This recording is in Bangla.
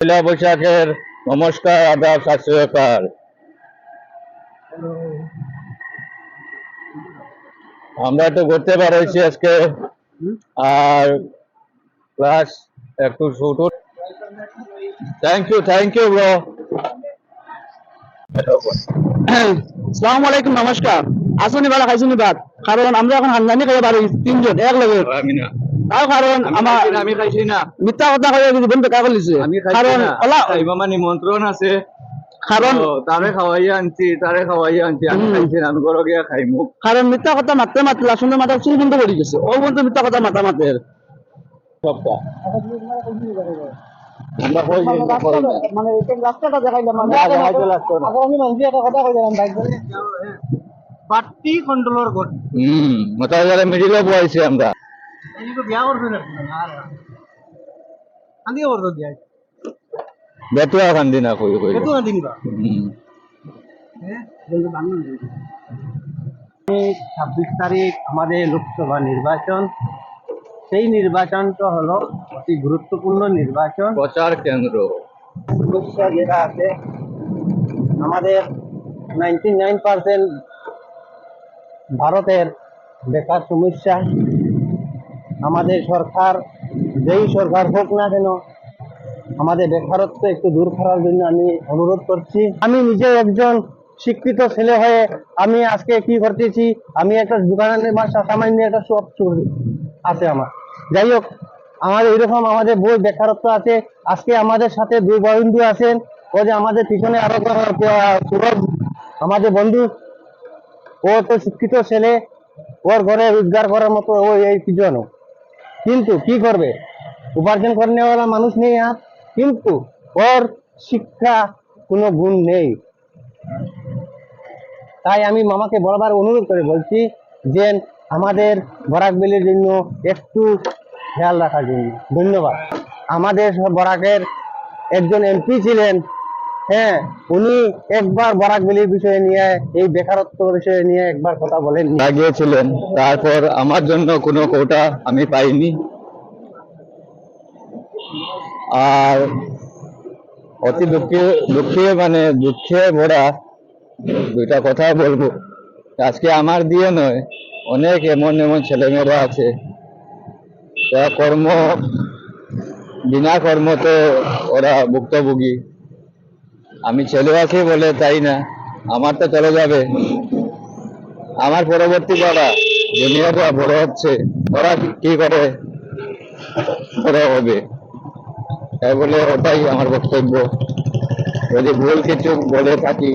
পয়লা বৈশাখের নমস্কার, আদাব, সত শ্রী আকাল। আমরা তো ঘুরতে পারছি আজকে, আর প্লাস একটু শুট। Thank you bro. আসসালামু আলাইকুম, নমস্কার। আসুনি বালা খাইছুনি বাদ, কারণ আমরা এখন হান্দানি খাইতে পারি তিনজন এক লগে। আমি না, তাও কারণ আমি খাইছি না, মিথ্যা কথা কয়ে জীবন বেকার করে লিছে। আমি খাইছি কারণ না। ওলা মামা নিমন্ত্রণ আছে, কারণ তারে খাওয়াইয়া আনছি, আমি খাইছি না, আমি ঘরে গিয়া খাইমু। কারণ মিথ্যা কথা মারতে মারতে লাসুনের মাথা চুল বন্ধ করে গেছে। ও বন্ধু মিথ্যা কথা মাথা মারতে সবটা আমরা কই যে করি না। মানে রাস্তাটা দেখাইলাম দেখাইতে লাগতো না। আমি মানুষ একটা কথা কইলাম বাইক পার্টি কন্ট্রোলার ঘর মাথায় যারা মিডিলে বইছি আমরা। এই তো বিয়া করছ না আর আন্দি করছ দিয়া বেতুয়া খান্দি না কই কই। কত না দিনবা হ্যাঁ বলতে বাংলা 26 তারিখ আমাদের লোকসভা নির্বাচন। সেই নির্বাচনটা হলো অতি গুরুত্বপূর্ণ নির্বাচন। প্রচার কেন্দ্র সমস্যা যেটা আছে আমাদের 99% ভারতের বেকার সমস্যা। আমাদের সরকার যেই সরকার হোক না কেন আমাদের বেকারত্ব একটু দূর করার জন্য আমি অনুরোধ করছি। আমি নিজে একজন শিক্ষিত ছেলে হয়ে আমি আজকে কি করতেছি, আমি একটা দোকানের সামান্য একটা শপ আছে আমার। যাই হোক, আমাদের এরকম আমাদের বই বেকারত্ব আছে। আজকে আমাদের সাথে দুই বন্ধু আছেন, ও যে আমাদের পিছনে আরো সুরজ আমাদের বন্ধু, ও তো শিক্ষিত ছেলে, ওর ঘরে রোজগার করার মতো ও এই পিছন, কিন্তু কি করবে, উপার্জন করেওয়ালা মানুষ নেই আর, কিন্তু ওর শিক্ষা কোনো গুণ নেই। তাই আমি মামাকে বরাবর অনুরোধ করে বলছি যে আমাদের বরাকবেলির জন্য একটু খেয়াল রাখার জন্য। ধন্যবাদ। আমাদের বরাকের একজন এমপি ছিলেন, হ্যাঁ, উনি একবার বরাকবেলির বিষয়ে নিয়ে, এই বেকারত্ব বিষয়ে নিয়ে একবার কথা বলেন, লাগিয়েছিলেন। তারপর আমার জন্য কোনো কোটা আমি পাইনি। আর অতি দুঃখে ভরা দুইটা কথা বলবো। আজকে আমার দিয়ে নয়, অনেক এমন ছেলেমেয়েরা আছে যারা বিনা কর্মতে ওরা ভুক্তভোগী। আমি ছেলে আছি বলে তাই না, আমার তো চলে যাবে, আমার পরবর্তী যারা দুনিয়াটা বড় হচ্ছে ওরা কি করে বড় হবে, তাই বলে ওটাই আমার বক্তব্য। যদি ভুল কিছু বলে থাকি